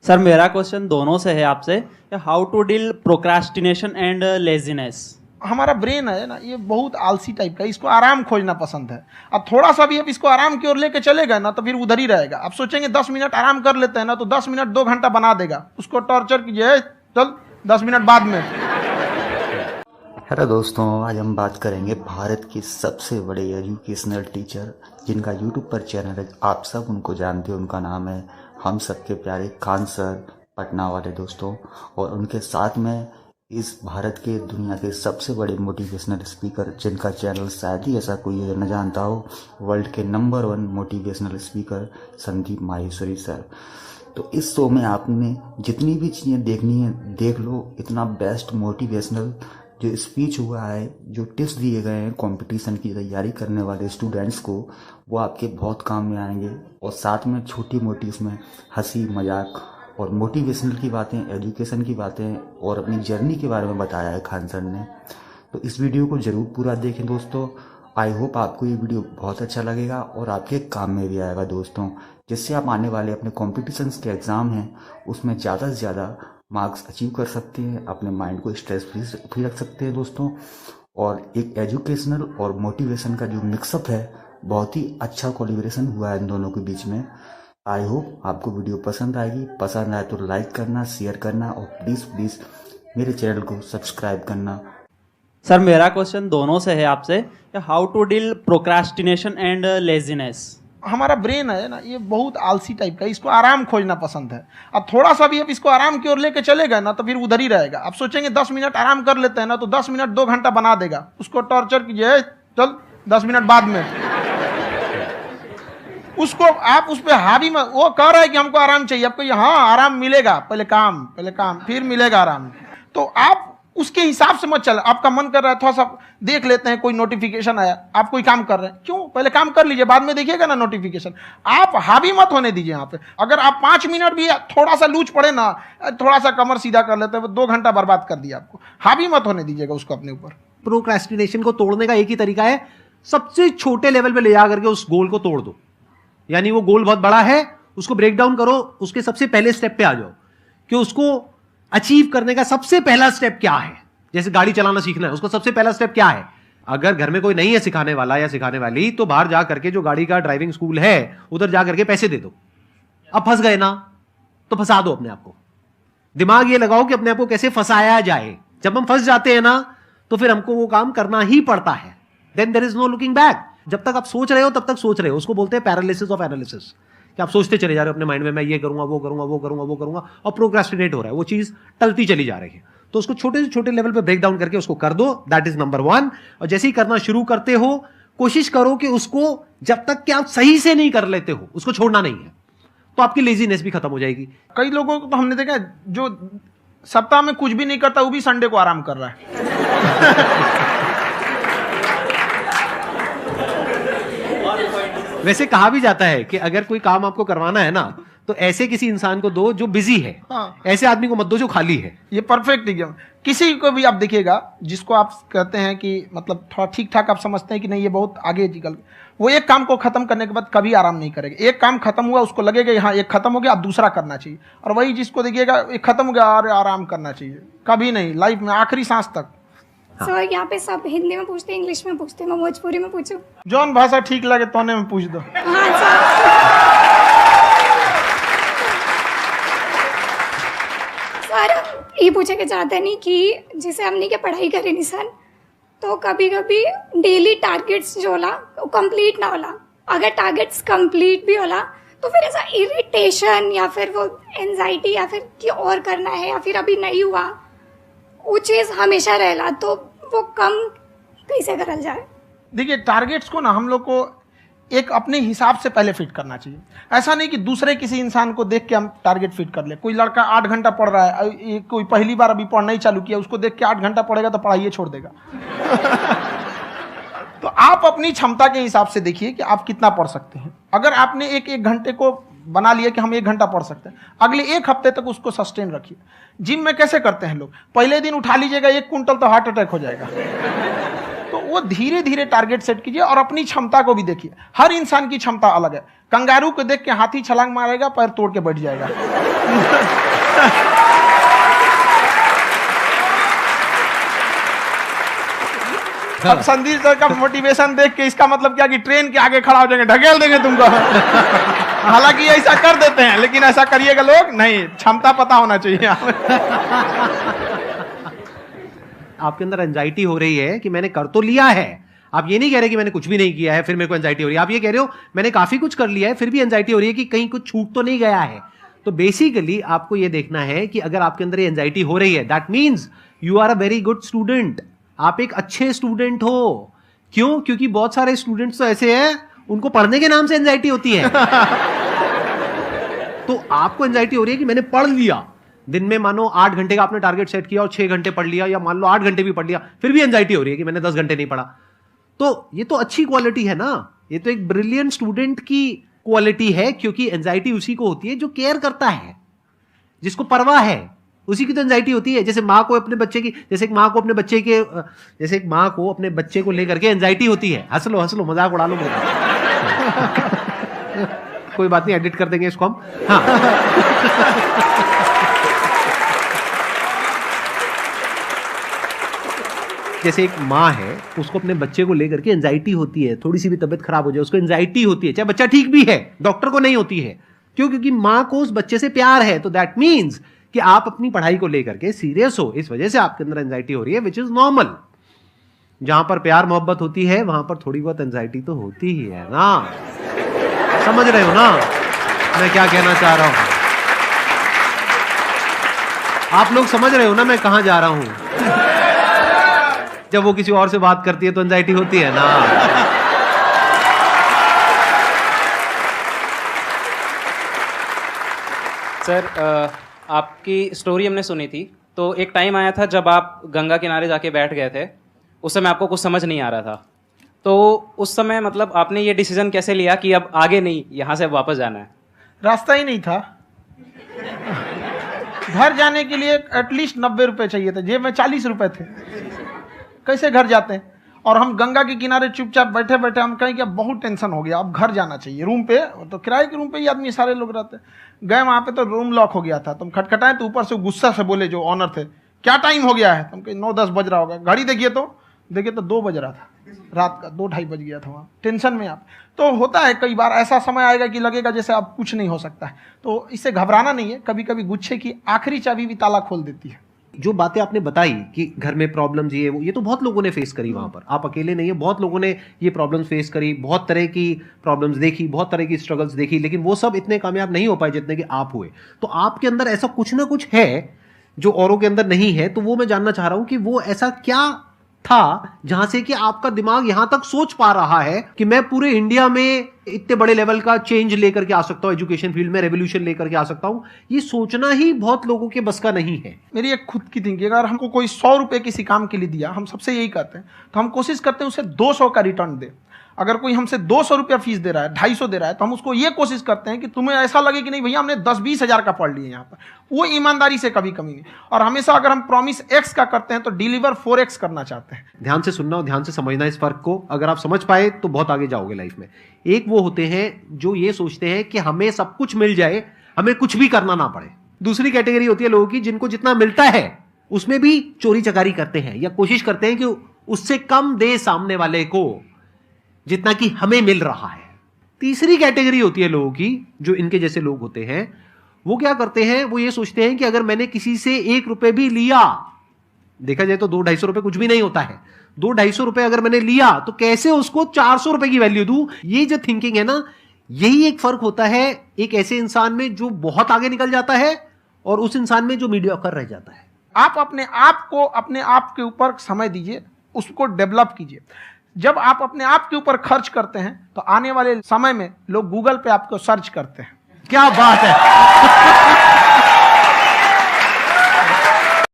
Sir मेरा question दोनों से है आपसे, how to deal procrastination and laziness. हमारा ब्रेन है ना, ये बहुत आलसी टाइप का है, इसको आराम खोजना पसंद है। अब थोड़ा सा भी अब इसको आराम की ओर लेके चले गए ना तो फिर उधर ही रहेगा। आप सोचेंगे 10 मिनट आराम कर लेते हैं ना, तो 10 मिनट 2 घंटा बना देगा। उसको टॉर्चर कीजिए, चल 10 मिनट बाद में। हेलो दोस्तों, आज हम बात करेंगे भारत के सबसे बड़े एजुकेशनल टीचर जिनका यूट्यूब पर चैनल है, आप सब उनको जानते हैं। उनका नाम है हम सबके प्यारे खान सर, पटना वाले दोस्तों। और उनके साथ में इस भारत के दुनिया के सबसे बड़े मोटिवेशनल स्पीकर जिनका चैनल शायद ही ऐसा कोई न जानता हो, वर्ल्ड के number 1 motivational speaker Sandeep Maheshwari sir. तो इस शो में आपने जितनी भी चीज़ें देखनी है देख लो। इतना बेस्ट मोटिवेशनल जो स्पीच हुआ है, जो टिप्स दिए गए हैं कंपटीशन की तैयारी करने वाले स्टूडेंट्स को, वो आपके बहुत काम में आएंगे। और साथ में छोटी मोटी इसमें हंसी मजाक और मोटिवेशनल की बातें, एजुकेशन की बातें और अपनी जर्नी के बारे में बताया है खान सर ने। तो इस वीडियो को ज़रूर पूरा देखें दोस्तों। आई होप आपको ये वीडियो बहुत अच्छा लगेगा और आपके काम में भी आएगा दोस्तों, जिससे आप आने वाले अपने कॉम्पिटिशन्स के एग्ज़ाम हैं उसमें ज़्यादा से ज़्यादा मार्क्स अचीव कर सकते हैं, अपने माइंड को स्ट्रेस फ्री रख सकते हैं दोस्तों। और एक एजुकेशनल और मोटिवेशन का जो मिक्सअप है, बहुत ही अच्छा कोलैबोरेशन हुआ है इन दोनों के बीच में। आई होप आपको वीडियो पसंद आएगी। पसंद आए तो लाइक करना, शेयर करना और प्लीज़ मेरे चैनल को सब्सक्राइब करना। सर मेरा क्वेश्चन दोनों से है आपसे, how to deal procrastination and laziness. हमारा ब्रेन है ना, ये बहुत आलसी टाइप का है, इसको आराम खोजना पसंद है। अब थोड़ा सा भी अब इसको आराम की ओर लेके चले गए ना तो फिर उधर ही रहेगा। आप सोचेंगे 10 मिनट आराम कर लेते हैं ना, तो 10 मिनट 2 घंटा बना देगा। उसको टॉर्चर कीजिए, चल 10 मिनट बाद में। उसको आप उस पर हावी में, वो कह रहा है कि हमको आराम चाहिए, आपको हाँ आराम मिलेगा, पहले काम फिर मिलेगा आराम। तो आप उसके हिसाब से मत चल। आपका मन कर रहा है थोड़ा सा देख लेते हैं, कोई नोटिफिकेशन आया, आप कोई काम कर रहे हैं, क्यों पहले काम कर लीजिए, बाद में देखिएगा ना नोटिफिकेशन। आप हावी मत होने दीजिए यहाँ पे। अगर आप 5 मिनट भी थोड़ा सा लूज पड़े ना, थोड़ा सा कमर सीधा कर लेते हैं, 2 घंटा बर्बाद कर दिया आपको। हावी मत होने दीजिएगा उसको अपने ऊपर। प्रोक्रेस्टिनेशन को तोड़ने का एक ही तरीका है, सबसे छोटे लेवल पे ले जा करके उस गोल को तोड़ दो। यानी वो गोल बहुत बड़ा है, उसको ब्रेक डाउन करो, उसके सबसे पहले स्टेप पे आ जाओ कि उसको अचीव करने का सबसे पहला स्टेप क्या है। जैसे गाड़ी चलाना सीखना है, उसका सबसे पहला स्टेप क्या है। अगर घर में कोई नहीं है सिखाने वाला या सिखाने वाली, तो बाहर जा करके जो गाड़ी का ड्राइविंग स्कूल है उधर जा करके पैसे दे दो। अब फंस गए ना तो फंसा दो अपने आप को। दिमाग ये लगाओ कि अपने आप को कैसे फंसाया जाए। जब हम फंस जाते हैं ना तो फिर हमको वो काम करना ही पड़ता है। Then there is no looking back. जब तक आप सोच रहे हो तब तक सोच रहे हो, उसको बोलते हैं पैरालिसिस ऑफ एनालिसिस, कि आप सोचते चले जा रहे हो अपने माइंड में, मैं ये करूंगा वो करूंगा वो करूंगा वो करूंगा, और प्रोक्रेस्टिनेट हो रहा है, वो चीज टलती चली जा रही है। तो उसको छोटे से छोटे लेवल पे ब्रेक डाउन करके उसको कर दो। That is number 1। और जैसे ही करना शुरू करते हो, कोशिश करो कि उसको जब तक कि आप सही से नहीं कर लेते हो, उसको छोड़ना नहीं है, तो आपकी लेजीनेस भी खत्म हो जाएगी। कई लोगों को तो हमने देखा जो सप्ताह में कुछ भी नहीं करता, वो भी संडे को आराम कर रहा है। वैसे कहा भी जाता है कि अगर कोई काम आपको करवाना है ना, तो ऐसे किसी इंसान को दो जो बिजी है। हाँ। ऐसे आदमी को मत दो जो खाली है। ये परफेक्ट एग्जाम। किसी को भी आप देखिएगा जिसको आप कहते हैं कि मतलब थोड़ा ठीक ठाक आप समझते हैं कि नहीं ये बहुत आगे निकल, वो एक काम को खत्म करने के बाद कभी आराम नहीं करेगा। एक काम खत्म हुआ, उसको लगेगा हाँ एक खत्म हो गया, अब दूसरा करना चाहिए। और वही जिसको देखिएगा एक खत्म हो गया और आराम करना चाहिए, कभी नहीं, लाइफ में आखिरी सांस तक। सर यहाँ पे सब हिंदी में पूछते हैं, इंग्लिश में पूछते हैं, मैं भोजपुरी में पूछूं? जौन भाषा ठीक लगे तोने में पूछ दो। हाँ सर। सर ये पूछे के चाहते नहीं कि जैसे हमने के पढ़ाई करे निशान, तो कभी कभी डेली टारगेट्स जो होला वो कंप्लीट ना होला। अगर टारगेट्स कंप्लीट भी होला तो फिर ऐसा इरिटेशन या फिर वो एंजाइटी या फिर कि और करना है या फिर अभी नहीं हुआ, वो चीज़ हमेशा रहेला। तो वो कम कैसे करल जाए? देखिए टारगेट्स को ना हम लोग को एक अपने हिसाब से पहले फिट करना चाहिए। ऐसा नहीं कि दूसरे किसी इंसान को देख के हम टारगेट फिट कर ले। कोई लड़का 8 घंटा पढ़ रहा है, कोई पहली बार अभी पढ़ना ही चालू किया, उसको देख के 8 घंटा पढ़ेगा तो पढ़ाइए छोड़ देगा। तो आप अपनी क्षमता के हिसाब से देखिए कि आप कितना पढ़ सकते हैं। अगर आपने एक घंटे को बना लिया कि हम 1 घंटा पढ़ सकते हैं, अगले 1 हफ्ते तक उसको सस्टेन रखिए। जिम में कैसे करते हैं लोग, पहले दिन उठा लीजिएगा 1 कुंटल तो हार्ट अटैक हो जाएगा। तो वो धीरे धीरे टारगेट सेट कीजिए और अपनी क्षमता को भी देखिए। हर इंसान की क्षमता अलग है। कंगारू को देख के हाथी छलांग मारेगा, पैर तोड़ के बैठ जाएगा। अब संदीप सर का मोटिवेशन देख के इसका मतलब क्या कि ट्रेन के आगे खड़ा हो जाएंगे, ढकेल देंगे तुमको। हालांकि ऐसा कर देते हैं, लेकिन ऐसा करिएगा लोग नहीं, क्षमता पता होना चाहिए। आपके अंदर एंजाइटी हो रही है कि मैंने कर तो लिया है, आप ये नहीं कह रहे कि मैंने कुछ भी नहीं किया है फिर मेरे को एंजाइटी हो रही है, आप ये कह रहे हो मैंने काफी कुछ कर लिया है फिर भी एंजाइटी हो रही है कि कहीं कुछ छूट तो नहीं गया है। तो बेसिकली आपको ये देखना है कि अगर आपके अंदर ये एंजाइटी हो रही है, that means you are a very good student, आप एक अच्छे स्टूडेंट हो। क्यों? क्योंकि बहुत सारे स्टूडेंट्स तो ऐसे हैं उनको पढ़ने के नाम से एंजाइटी होती है। तो आपको एंजाइटी हो रही है कि मैंने पढ़ लिया, दिन में मानो 8 घंटे का आपने टारगेट सेट किया और 6 घंटे पढ़ लिया, या मान लो 8 घंटे भी पढ़ लिया, फिर भी एंजाइटी हो रही है कि मैंने 10 घंटे नहीं पढ़ा। तो ये तो अच्छी क्वालिटी है ना, ये तो एक ब्रिलियंट स्टूडेंट की क्वालिटी है, क्योंकि एंजाइटी उसी को होती है जो केयर करता है, जिसको परवाह है, उसी की तो एंजाइटी होती है। जैसे माँ को अपने बच्चे की, जैसे एक माँ को अपने बच्चे को लेकर के एंजाइटी होती है। हंस लो मजाक उड़ा लो मेरा। कोई बात नहीं, एडिट कर देंगे इसको हम। हाँ। जैसे एक माँ है, उसको अपने बच्चे को लेकर के एंजाइटी होती है, थोड़ी सी भी तबीयत खराब हो जाए उसको एंजाइटी होती है, चाहे बच्चा ठीक भी है, डॉक्टर को नहीं होती है। क्यों? क्योंकि माँ को उस बच्चे से प्यार है। तो दैट मीन्स कि आप अपनी पढ़ाई को लेकर के सीरियस हो, इस वजह से आपके अंदर एंजाइटी हो रही है, विच इज नॉर्मल। जहां पर प्यार मोहब्बत होती है वहां पर थोड़ी बहुत एंजाइटी तो होती ही है ना। समझ रहे हो ना मैं क्या कहना चाह रहा हूं? आप लोग समझ रहे हो ना मैं कहां जा रहा हूं? जब वो किसी और से बात करती है तो एंजाइटी होती है ना। सर, आपकी स्टोरी हमने सुनी थी, तो एक टाइम आया था जब आप गंगा किनारे जाके बैठ गए थे, उस समय आपको कुछ समझ नहीं आ रहा था। तो उस समय मतलब आपने ये डिसीजन कैसे लिया कि अब आगे नहीं, यहाँ से वापस जाना है? रास्ता ही नहीं था। घर जाने के लिए एटलीस्ट 90 रुपए चाहिए थे, जेब में 40 रुपए थे। कैसे घर जाते हैं? और हम गंगा के किनारे चुपचाप बैठे बैठे हम कहें कि अब बहुत टेंशन हो गया, अब घर जाना चाहिए। रूम पे, तो किराए के रूम पे ही आदमी सारे लोग रहते। गए वहाँ पे तो रूम लॉक हो गया था। तुम खटखटाए तो ऊपर से गुस्सा से बोले जो ऑनर थे, क्या टाइम हो गया है? तुम कहे 9-10 बज रहा होगा। घड़ी देखिए तो 2 बज रहा था, रात का 2-2:30 बज गया था वहाँ। टेंशन में आप तो होता है, कई बार ऐसा समय आएगा कि लगेगा जैसे अब कुछ नहीं हो सकता है। तो इससे घबराना नहीं है। कभी कभी गुच्छे की आखिरी चाबी भी ताला खोल देती है। जो बातें आपने बताई कि घर में प्रॉब्लम्स ये तो बहुत लोगों ने फेस करी वहां पर, आप अकेले नहीं है, बहुत लोगों ने ये प्रॉब्लम्स फेस करी, बहुत तरह की प्रॉब्लम्स देखी, बहुत तरह की स्ट्रगल्स देखी, लेकिन वो सब इतने कामयाब नहीं हो पाए जितने कि आप हुए। तो आपके अंदर ऐसा कुछ ना कुछ है जो औरों के अंदर नहीं है। तो वो मैं जानना चाह रहा हूं कि वो ऐसा क्या था जहां से कि आपका दिमाग यहां तक सोच पा रहा है कि मैं पूरे इंडिया में इतने बड़े लेवल का चेंज लेकर के आ सकता हूं, एजुकेशन फील्ड में रेवोल्यूशन लेकर के आ सकता हूं। ये सोचना ही बहुत लोगों के बस का नहीं है। मेरी एक खुद की थिंकिंग, अगर हमको कोई 100 रुपए किसी काम के लिए दिया, हम सबसे यही कहते हैं, तो हम कोशिश करते हैं उसे 200 का रिटर्न दे। अगर कोई हमसे 200 रुपया फीस दे रहा है, 250 दे रहा है, तो हम उसको ये कोशिश करते हैं कि तुम्हें ऐसा लगे कि नहीं भैया हमने 10-20 हज़ार का पढ़ लिया यहाँ पर। वो ईमानदारी से कभी कमी नहीं। और हमेशा अगर हम प्रॉमिस X का करते हैं तो डिलीवर 4X करना चाहते हैं। ध्यान से सुनना और ध्यान से समझना इस फर्क को। अगर आप समझ पाए तो बहुत आगे जाओगे लाइफ में। एक वो होते हैं जो ये सोचते हैं कि हमें सब कुछ मिल जाए, हमें कुछ भी करना ना पड़े। दूसरी कैटेगरी होती है लोगों की जिनको जितना मिलता है उसमें भी चोरी चकारी करते हैं या कोशिश करते हैं कि उससे कम दे सामने वाले को जितना कि हमें मिल रहा है। तीसरी कैटेगरी होती है लोगों की, जो इनके जैसे लोग होते हैं, वो क्या करते हैं, वो ये सोचते हैं कि अगर मैंने किसी से 1 रुपए भी लिया, देखा जाए तो 200-250 रुपए कुछ भी नहीं होता है, 200-250 रुपए अगर मैंने लिया तो कैसे उसको 400 रुपए की वैल्यू दूं। ये जो थिंकिंग है ना, यही एक फर्क होता है एक ऐसे इंसान में जो बहुत आगे निकल जाता है और उस इंसान में जो मीडियोकर रह जाता है। आप अपने आप को अपने आप के ऊपर समय दीजिए, उसको डेवलप कीजिए। जब आप अपने आप के ऊपर खर्च करते हैं तो आने वाले समय में लोग गूगल पे आपको सर्च करते हैं। क्या बात है।